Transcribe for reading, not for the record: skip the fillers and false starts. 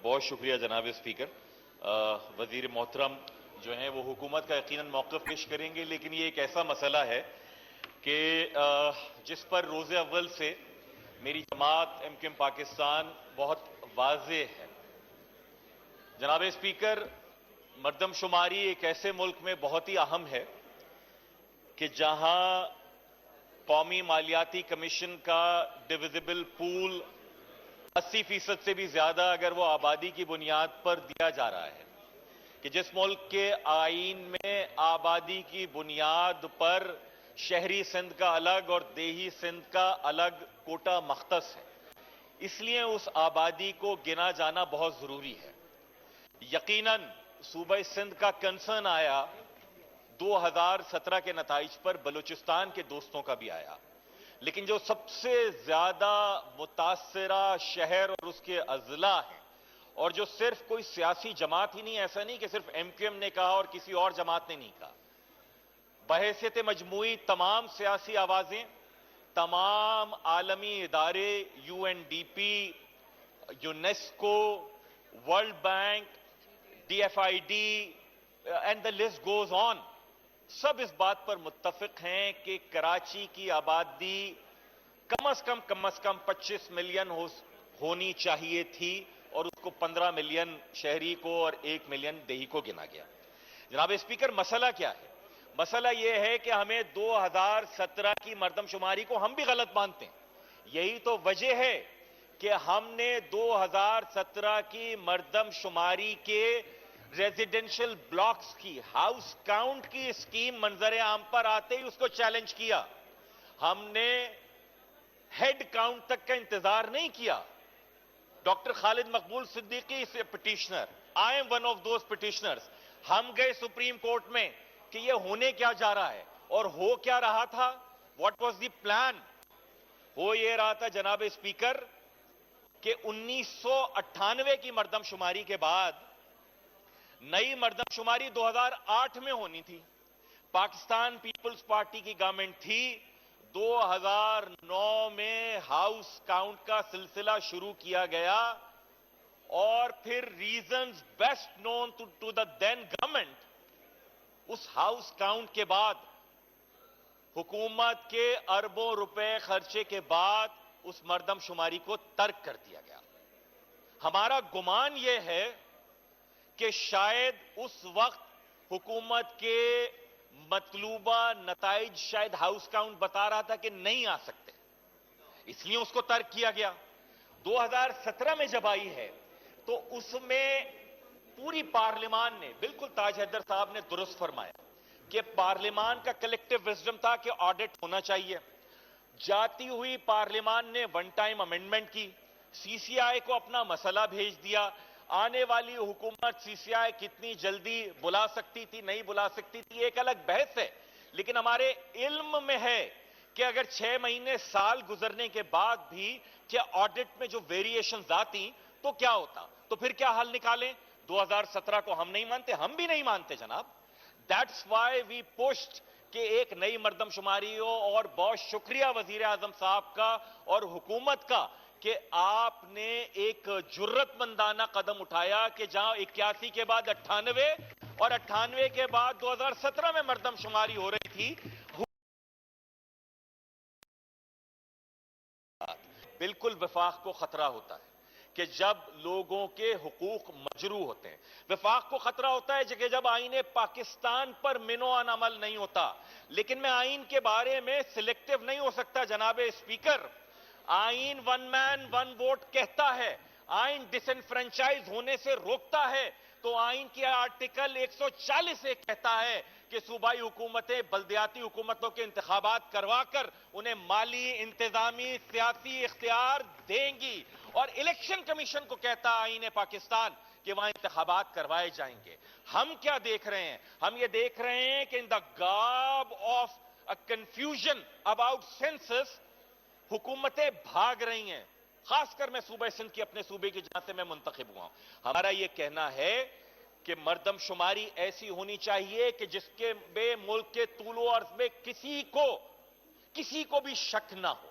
بہت شکریہ جناب اسپیکر. وزیر محترم جو ہیں وہ حکومت کا یقیناً موقف پیش کریں گے، لیکن یہ ایک ایسا مسئلہ ہے کہ جس پر روز اول سے میری جماعت ایم کیو ایم پاکستان بہت واضح ہے. جناب اسپیکر، مردم شماری ایک ایسے ملک میں بہت ہی اہم ہے کہ جہاں قومی مالیاتی کمیشن کا ڈویزبل پول 80% سے بھی زیادہ اگر وہ آبادی کی بنیاد پر دیا جا رہا ہے، کہ جس ملک کے آئین میں آبادی کی بنیاد پر شہری سندھ کا الگ اور دیہی سندھ کا الگ کوٹا مختص ہے، اس لیے اس آبادی کو گنا جانا بہت ضروری ہے. یقیناً صوبہ سندھ کا کنسرن آیا 2017 کے نتائج پر، بلوچستان کے دوستوں کا بھی آیا، لیکن جو سب سے زیادہ متاثرہ شہر اور اس کے اضلاع ہیں، اور جو صرف کوئی سیاسی جماعت ہی نہیں، ایسا نہیں کہ صرف ایم کیو ایم نے کہا اور کسی اور جماعت نے نہیں کہا، بحیثیت مجموعی تمام سیاسی آوازیں، تمام عالمی ادارے، U N D P, UNESCO, World Bank, D F I D and the list goes on, سب اس بات پر متفق ہیں کہ کراچی کی آبادی کم از کم 25 ملین ہونی چاہیے تھی، اور اس کو 15 ملین شہری کو اور 1 ملین دیہی کو گنا گیا. جناب اسپیکر، مسئلہ کیا ہے؟ مسئلہ یہ ہے کہ ہمیں 2017 کی مردم شماری کو ہم بھی غلط مانتے ہیں. یہی تو وجہ ہے کہ ہم نے 2017 کی مردم شماری کے ریزیڈنشل بلاکس کی ہاؤس کاؤنٹ کی اسکیم منظر عام پر آتے ہی اس کو چیلنج کیا. ہم نے ہیڈ کاؤنٹ تک کا انتظار نہیں کیا. Doctor Khalid Maqbool Siddiqui is petitioner, I am one of those petitioners. ہم گئے سپریم کورٹ میں کہ یہ ہونے کیا جا رہا ہے اور ہو کیا رہا تھا. What was the plan? ہو یہ رہا تھا جناب اسپیکر کہ 1998 کی مردم شماری کے بعد نئی مردم شماری 2008 میں ہونی تھی. پاکستان پیپلز پارٹی کی گورنمنٹ تھی. 2009 میں ہاؤس کاؤنٹ کا سلسلہ شروع کیا گیا، اور پھر reasons best known to the then government, اس ہاؤس کاؤنٹ کے بعد حکومت کے اربوں روپے خرچے کے بعد اس مردم شماری کو ترک کر دیا گیا. ہمارا گمان یہ ہے کہ شاید اس وقت حکومت کے مطلوبہ نتائج شاید ہاؤس کاؤنٹ بتا رہا تھا کہ نہیں آ سکتے، اس لیے اس کو ترک کیا گیا. 2017 میں جب آئی ہے تو اس میں پوری پارلیمان نے، بالکل تاج حیدر صاحب نے درست فرمایا کہ پارلیمان کا کلیکٹیو وزڈم تھا کہ آڈٹ ہونا چاہیے. جاتی ہوئی پارلیمان نے ون ٹائم امینڈمنٹ کی، سی سی آئی کو اپنا مسئلہ بھیج دیا. آنے والی حکومت سی سی آئی کتنی جلدی بلا سکتی تھی، نہیں بلا سکتی تھی، ایک الگ بحث ہے. لیکن ہمارے علم میں ہے کہ اگر 6 مہینے سال گزرنے کے بعد بھی کیا آڈٹ میں جو ویریشنز آتی تو کیا ہوتا؟ تو پھر کیا حل نکالیں؟ 2017 کو ہم نہیں مانتے، ہم بھی نہیں مانتے جناب. دیٹس وائی وی پشڈ کہ ایک نئی مردم شماری ہو. اور بہت شکریہ وزیر اعظم صاحب کا اور حکومت کا کہ آپ نے ایک جرت مندانہ قدم اٹھایا کہ جہاں 81 کے بعد 98 اور 98 کے بعد 2017 میں مردم شماری ہو رہی تھی، بالکل وفاق کو خطرہ ہوتا ہے کہ جب لوگوں کے حقوق مجروح ہوتے ہیں. وفاق کو خطرہ ہوتا ہے کہ جب آئین پاکستان پر منوان عمل نہیں ہوتا. لیکن میں آئین کے بارے میں سلیکٹیو نہیں ہو سکتا جناب اسپیکر. آئین ون مین ون ووٹ کہتا ہے، آئین ڈس انفرنچائز ہونے سے روکتا ہے. تو آئین کی آرٹیکل 140 کہتا ہے کہ صوبائی حکومتیں بلدیاتی حکومتوں کے انتخابات کروا کر انہیں مالی، انتظامی، سیاسی اختیار دیں گی. اور الیکشن کمیشن کو کہتا ہے آئین پاکستان کہ وہاں انتخابات کروائے جائیں گے. ہم کیا دیکھ رہے ہیں؟ ہم یہ دیکھ رہے ہیں کہ ان دا گارب of a confusion about census حکومتیں بھاگ رہی ہیں. خاص کر میں صوبہ سندھ کی، اپنے صوبے کی جہاں سے میں منتخب ہوا ہوں، ہمارا یہ کہنا ہے کہ مردم شماری ایسی ہونی چاہیے کہ جس کے بے ملک کے طول و عرض میں کسی کو بھی شک نہ ہو.